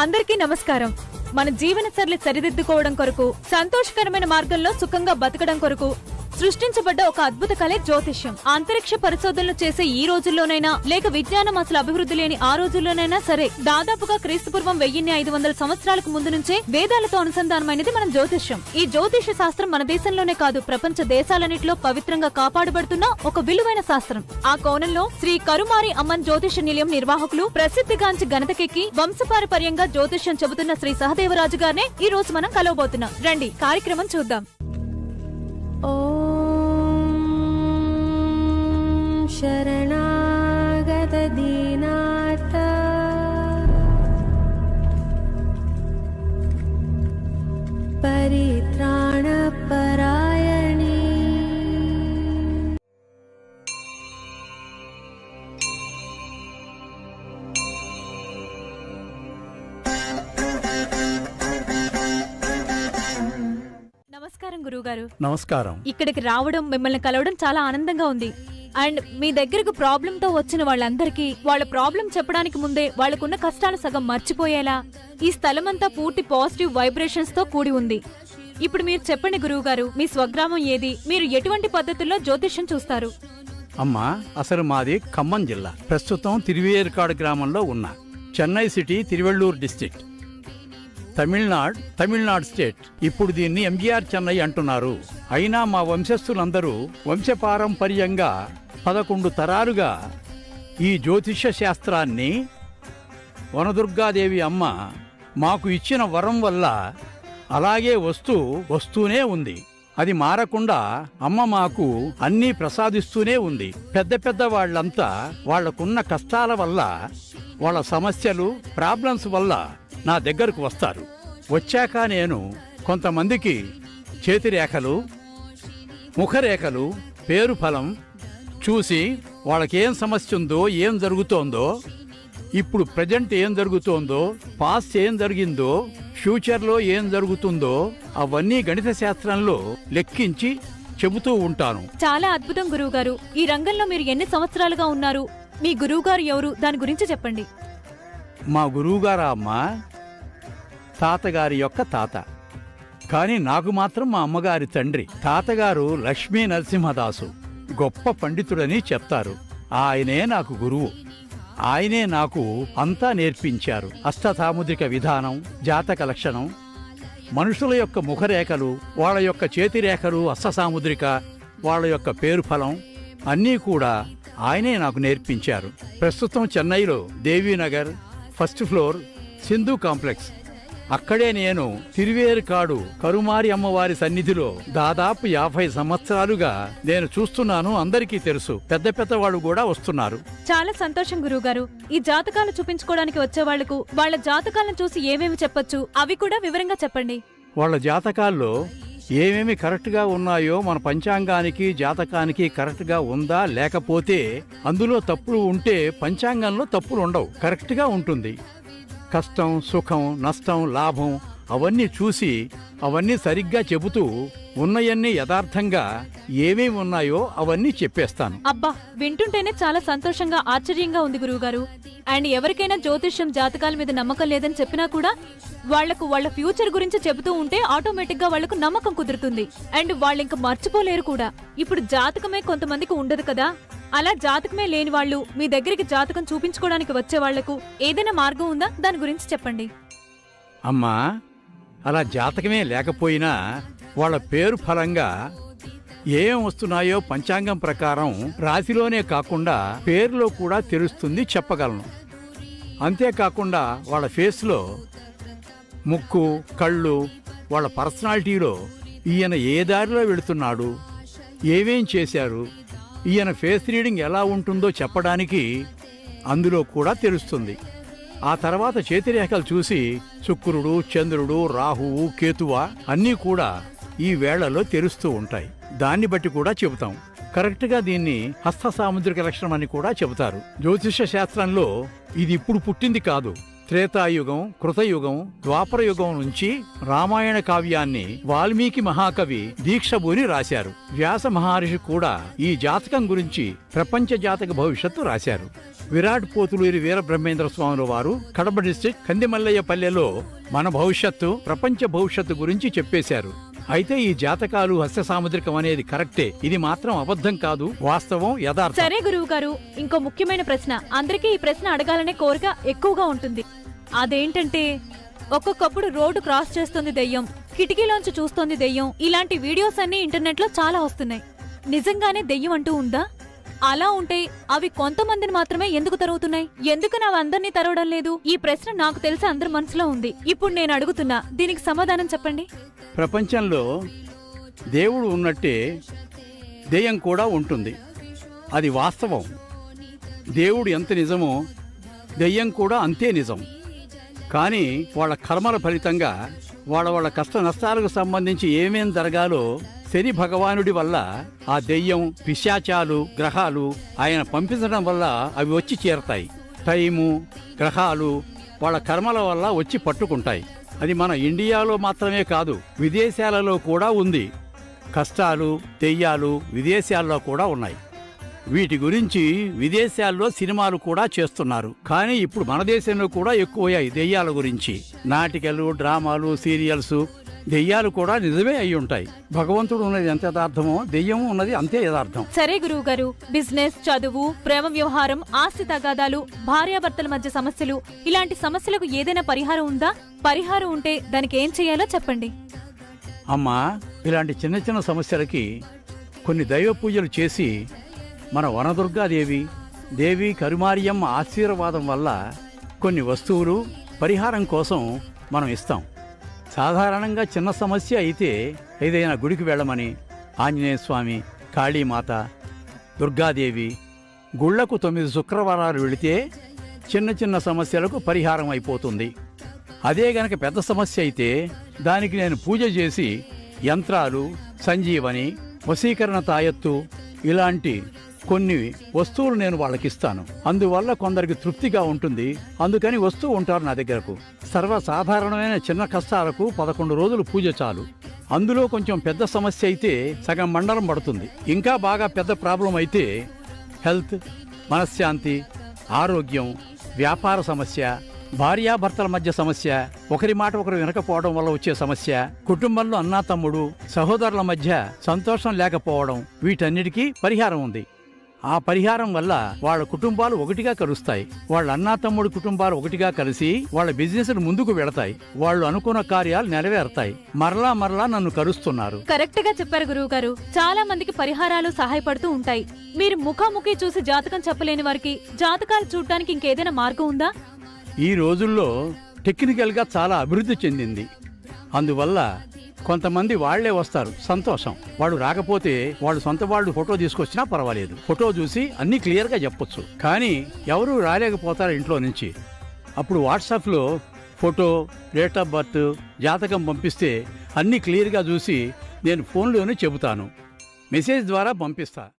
అందరికీ నమస్కారం. మన జీవన శైలి సరిదిద్దుకోవడం కొరకు, సంతోషకరమైన మార్గంలో సుఖంగా బతకడం కొరకు సృష్టించబడ్డ ఒక అద్భుత కళే జ్యోతిష్యం. అంతరిక్ష పరిశోధనలు చేసే ఈ రోజుల్లోనైనా, లేక విజ్ఞానం అసలు అభివృద్ధి లేని ఆ రోజుల్లోనైనా సరే, దాదాపుగా క్రీస్తుపూర్వం 1500 సంవత్సరాలకు ముందు నుంచే వేదాలతో అనుసంధానమైనది మన జ్యోతిష్యం. ఈ జ్యోతిష శాస్త్రం మన దేశంలోనే కాదు, ప్రపంచ దేశాలన్నింటిలో పవిత్రంగా కాపాడబడుతున్న ఒక విలువైన శాస్త్రం. ఆ కోణంలో శ్రీ కరుమారి అమ్మన్ జ్యోతిష నిలయం నిర్వాహకులు, ప్రసిద్ధిగాంచి ఘనతకెక్కి వంశపారపర్యంగా జ్యోతిష్యం చెబుతున్న శ్రీ సహదేవరాజు గారినే ఈ రోజు మనం కలవబోతున్నాం. రండి కార్యక్రమం చూద్దాం. శరణాగత దీనార్త పరిత్రాణ పరాయణి. నమస్కారం గురువుగారు. నమస్కారం. ఇక్కడికి రావడం, మిమ్మల్ని కలవడం చాలా ఆనందంగా ఉంది. అండ్ మీ దగ్గరకు ప్రాబ్లం తో వచ్చిన వాళ్ళందరికీ వాళ్ళ ప్రాబ్లం చెప్పడానికి ముందే వాళ్ళకున్న కష్టాలు సగం మర్చిపోయేలా ఈ స్థలమంతా పూర్తి పాజిటివ్ వైబ్రేషన్స్ తో కూడి ఉంది. ఇప్పుడు మీరు చెప్పండి గురువుగారు, మీ స్వగ్రామం ఏది? మీరు ఎటువంటి పద్ధతుల్లో జ్యోతిష్యం చూస్తారు? అమ్మా, అసలు మాది ఖమ్మం జిల్లా. ప్రస్తుతం తిరువేరుకాడు గ్రామంలో ఉన్నా. Chennai city, Tiruvallur district, Tamil Nadu state. ఇప్పుడు దీన్ని ఎంజీఆర్ చెన్నై అంటున్నారు. అయినా మా వంశస్థులందరూ వంశపారంపర్యంగా 11 తరాలుగా ఈ జ్యోతిష శాస్త్రాన్ని వనదుర్గాదేవి అమ్మ మాకు ఇచ్చిన వరం వల్ల అలాగే వస్తూనే ఉంది. అది మారకుండా అమ్మ మాకు అన్నీ ప్రసాదిస్తూనే ఉంది. పెద్ద వాళ్ళంతా వాళ్లకున్న కష్టాల వల్ల, వాళ్ళ సమస్యలు, ప్రాబ్లమ్స్ వల్ల నా దగ్గరకు వస్తారు. వచ్చాక నేను కొంతమందికి చేతిరేఖలు, ముఖరేఖలు, పేరు ఫలం చూసి వాళ్ళకేం సమస్య ఉందో, ఏం జరుగుతోందో, ఇప్పుడు ప్రజెంట్ ఏం జరుగుతోందో, పాస్ట్ ఏం జరిగిందో, ఫ్యూచర్లో ఏం జరుగుతుందో అవన్నీ గణిత శాస్త్రంలో లెక్కించి చెబుతూ ఉంటాను. చాలా అద్భుతం గురువుగారు. ఈ రంగంలో మీరు ఎన్ని సంవత్సరాలుగా ఉన్నారు? మీ గురువుగారు ఎవరు? దాని గురించి చెప్పండి. మా గురువుగారా అమ్మ తాతగారి యొక్క తాత, కానీ నాకు మాత్రం మా అమ్మగారి తండ్రి. తాతగారు లక్ష్మీ నరసింహదాసు, గొప్ప పండితుడని చెప్తారు. ఆయనే నాకు గురువు. ఆయనే నాకు అంతా నేర్పించారు. అష్టసాముద్రిక విధానం, జాతక లక్షణం, మనుషుల యొక్క ముఖరేఖలు, వాళ్ళ యొక్క చేతిరేఖలు, అష్టసాముద్రిక, వాళ్ళ యొక్క పేరు ఫలం అన్నీ కూడా ఆయనే నాకు నేర్పించారు. ప్రస్తుతం చెన్నైలో Devi Nagar first floor Sindhu complex, అక్కడే నేను తిరువేరుకాడు కరుమారి అమ్మవారి సన్నిధిలో దాదాపు 50 సంవత్సరాలుగా నేను చూస్తున్నాను. అందరికీ తెలుసు, పెద్ద వాళ్ళు కూడా వస్తున్నారు. చాలా సంతోషం గురువుగారు. ఈ జాతకాలు చూపించుకోవడానికి వచ్చే వాళ్లకు వాళ్ళ జాతకాలను చూసి ఏమేమి చెప్పొచ్చు, అవి కూడా వివరంగా చెప్పండి. వాళ్ళ జాతకాల్లో ఏమేమి కరెక్ట్ గా ఉన్నాయో, మన పంచాంగానికి జాతకానికి కరెక్ట్ గా ఉందా, లేకపోతే అందులో తప్పులు ఉంటే పంచాంగంలో తప్పులు ఉండవు, కరెక్ట్ గా ఉంటుంది. కష్టం, సుఖం, నష్టం, లాభం అవన్నీ చూసి అవన్నీ సరిగ్గా చెబుతూ ఉన్నయన్నీ యథార్థంగా ఏమేమి ఉన్నాయో అవన్నీ చెప్పేస్తాను. అబ్బా, వింటుంటేనే చాలా సంతోషంగా, ఆశ్చర్యంగా ఉంది గురువుగారు. అండ్ ఎవరికైనా జ్యోతిష్యం, జాతకాల మీద నమ్మకం లేదని చెప్పినా కూడా వాళ్లకు వాళ్ళ ఫ్యూచర్ గురించి చెబుతూ ఉంటే ఆటోమేటిక్ గా వాళ్లకు నమ్మకం కుదురుతుంది. అండ్ వాళ్ళు ఇంకా మర్చిపోలేరు కూడా. ఇప్పుడు జాతకమే కొంతమందికి ఉండదు కదా, అలా జాతకమే లేని వాళ్ళు మీ దగ్గరికి జాతకం చూపించుకోవడానికి వచ్చే వాళ్లకు ఏదైనా మార్గం ఉందా? దాని గురించి చెప్పండి. అమ్మా, అలా జాతకమే లేకపోయినా వాళ్ళ పేరు ఫలంగా ఏం వస్తున్నాయో పంచాంగం ప్రకారం రాశిలోనే కాకుండా పేరులో కూడా తెలుస్తుంది, చెప్పగలను. అంతేకాకుండా వాళ్ళ ఫేస్లో, ముక్కు, కళ్ళు, వాళ్ళ పర్సనాలిటీలో ఈయన ఏ దారిలో వెళుతున్నాడు, ఏమేం చేశారు, ఈయన ఫేస్ రీడింగ్ ఎలా ఉంటుందో చెప్పడానికి అందులో కూడా తెలుస్తుంది. ఆ తర్వాత చేతిరేఖలు చూసి శుక్రుడు, చంద్రుడు, రాహువు, కేతువ అన్నీ కూడా ఈ వేళలో తెలుస్తూ ఉంటాయి. దాన్ని బట్టి కూడా చెబుతాం. కరెక్ట్గా దీన్ని హస్త సాముద్రిక లక్షణం అని కూడా చెబుతారు. జ్యోతిష శాస్త్రంలో ఇది ఇప్పుడు పుట్టింది కాదు, త్రేతాయుగం, కృతయుగం, ద్వాపరయుగం నుంచి రామాయణ కావ్యాన్ని వాల్మీకి మహాకవి దీక్షభూని రాశారు. వ్యాస మహర్షి కూడా ఈ జాతకం గురించి ప్రపంచ జాతక భవిష్యత్తు రాశారు. విరాట్ పోతులూరి వీరబ్రహ్మేంద్ర స్వాముల వారు కడప డిస్ట్రిక్ట్ కందిమల్లయ్య పల్లెలో మన భవిష్యత్తు, ప్రపంచ భవిష్యత్తు గురించి చెప్పేశారు. అయితే ఈ జాతకాలు హస్త సాముద్రికం అనేది కరెక్టే, ఇది మాత్రం అబద్ధం కాదు, వాస్తవం, యథార్థం. సరే గురువు గారు, ఇంకో ముఖ్యమైన ప్రశ్న. అందరికీ ఈ ప్రశ్న అడగాలనే కోరిక ఎక్కువగా ఉంటుంది. అదేంటంటే, ఒక్కొక్కప్పుడు రోడ్డు క్రాస్ చేస్తుంది దెయ్యం, కిటికీలోంచి చూస్తోంది దెయ్యం, ఇలాంటి వీడియోస్ అన్ని ఇంటర్నెట్ లో చాలా వస్తున్నాయి. నిజంగానే దెయ్యం అంటూ ఉందా? అలా ఉంటే అవి కొంతమందిని మాత్రమే ఎందుకు తరుగుతున్నాయి? ఎందుకు నావి అందరినీ తరవడం లేదు? ఈ ప్రశ్న నాకు తెలిసి అందరి మనసులో ఉంది. ఇప్పుడు నేను అడుగుతున్నా, దీనికి సమాధానం చెప్పండి. ప్రపంచంలో దేవుడు ఉన్నట్టే దెయ్యం కూడా ఉంటుంది, అది వాస్తవం. దేవుడు ఎంత నిజమో దెయ్యం కూడా అంతే నిజం. కానీ వాళ్ళ కర్మల ఫలితంగా వాళ్ళ కష్ట నష్టాలకు సంబంధించి ఏమేం జరగాలో శని భగవానుడి వల్ల ఆ దెయ్యం, పిశాచాలు, గ్రహాలు ఆయన పంపించడం వల్ల అవి వచ్చి చేరతాయి. టైము, గ్రహాలు వాళ్ళ కర్మల వల్ల వచ్చి పట్టుకుంటాయి. అది మన ఇండియాలో మాత్రమే కాదు, విదేశాలలో కూడా ఉంది. కష్టాలు, దెయ్యాలు విదేశాల్లో కూడా ఉన్నాయి. వీటి గురించి విదేశాల్లో సినిమాలు కూడా చేస్తున్నారు. కానీ ఇప్పుడు మన దేశంలో కూడా ఎక్కువయ్యాయి దెయ్యాల గురించి. నాటికలు, డ్రామాలు, సీరియల్స్. దెయ్యాలు కూడా నిజమే అయి ఉంటాయి. భగవంతుడు ఉన్నది ఎంత యథార్థమో దెయ్యం ఉన్నది అంతే యథార్థం. సరే గురువు గారు, బిజినెస్, చదువు, ప్రేమ వ్యవహారం, ఆస్తి తగాదాలు, భార్యాభర్తల మధ్య సమస్యలు, ఇలాంటి సమస్యలకు ఏదైనా పరిహారం ఉందా? పరిహారం ఉంటే దానికి ఏం చేయాలో చెప్పండి. అమ్మా, ఇలాంటి చిన్న చిన్న సమస్యలకి కొన్ని దైవ పూజలు చేసి మన వనదుర్గాదేవి, దేవి కరుమారియమ్మ ఆశీర్వాదం వల్ల కొన్ని వస్తువులు పరిహారం కోసం మనం ఇస్తాం. సాధారణంగా చిన్న సమస్య అయితే ఏదైనా గుడికి వెళ్ళమని ఆంజనేయ స్వామి, కాళీమాత, దుర్గాదేవి గుళ్లకు 9 శుక్రవారాలు వెళితే చిన్న చిన్న సమస్యలకు పరిహారం అయిపోతుంది. అదే గనక పెద్ద సమస్య అయితే దానికి నేను పూజ చేసి యంత్రాలు, సంజీవని, వశీకరణ తాయత్తు ఇలాంటి కొన్ని వస్తువులు నేను వాళ్ళకిస్తాను. అందువల్ల కొందరికి తృప్తిగా ఉంటుంది. అందుకని వస్తూ ఉంటారు నా దగ్గరకు. సర్వసాధారణమైన చిన్న కష్టాలకు 11 రోజులు పూజ చాలు. అందులో కొంచెం పెద్ద సమస్య అయితే సగం మండలం పడుతుంది. ఇంకా బాగా పెద్ద ప్రాబ్లం అయితే హెల్త్, మనశ్శాంతి, ఆరోగ్యం, వ్యాపార సమస్య, భార్యాభర్తల మధ్య సమస్య, ఒకరి మాట ఒకరు వినకపోవడం వల్ల వచ్చే సమస్య, కుటుంబంలో అన్నా తమ్ముడు, సహోదరుల మధ్య సంతోషం లేకపోవడం, వీటన్నిటికీ పరిహారం ఉంది. ఆ పరిహారం వల్ల వాళ్ళ కుటుంబాలు ఒకటిగా కలుస్తాయి. వాళ్ళ అన్నా తమ్ముడు కుటుంబాలు ఒకటిగా కలిసి వాళ్ళ బిజినెస్ ముందుకు వెళతాయి. వాళ్ళు అనుకున్న కార్యాలు నెరవేరుతాయి. మరలా మరలా నన్ను కలుస్తున్నారు. కరెక్ట్ గా చెప్పారు గురువు గారు. చాలా మందికి పరిహారాలు సహాయపడుతూ ఉంటాయి. మీరు ముఖాముఖి చూసి జాతకం చెప్పలేని వారికి జాతకాలు చూడటానికి ఇంకేదైనా మార్గం ఉందా? ఈ రోజుల్లో టెక్నికల్గా చాలా అభివృద్ధి చెందింది. అందువల్ల కొంతమంది వాళ్లే వస్తారు, సంతోషం. వాడు రాకపోతే వాళ్ళు సొంత వాళ్ళు ఫోటో తీసుకొచ్చినా పర్వాలేదు, ఫోటో చూసి అన్ని క్లియర్గా చెప్పొచ్చు. కానీ ఎవరు రాలేకపోతారు ఇంట్లో నుంచి. అప్పుడు వాట్సాప్లో ఫోటో, డేట్ ఆఫ్ బర్త్, జాతకం పంపిస్తే అన్ని క్లియర్గా చూసి నేను ఫోన్లోనే చెబుతాను, మెసేజ్ ద్వారా పంపిస్తా.